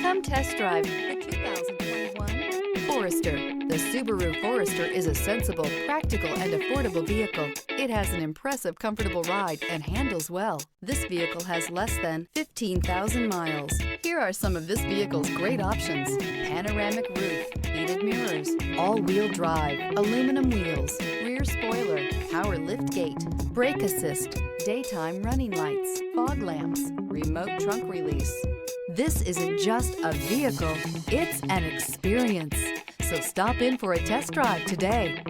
Come test drive the 2021 Forester. The Subaru Forester is a sensible, practical, and affordable vehicle. It has an impressive, comfortable ride and handles well. This vehicle has less than 15,000 miles. Here are some of this vehicle's great options: panoramic roof, heated mirrors, all-wheel drive, aluminum wheels, rear spoiler, power liftgate, brake assist, daytime running lights, fog lamps, remote trunk release. This isn't just a vehicle, it's an experience. So stop in for a test drive today.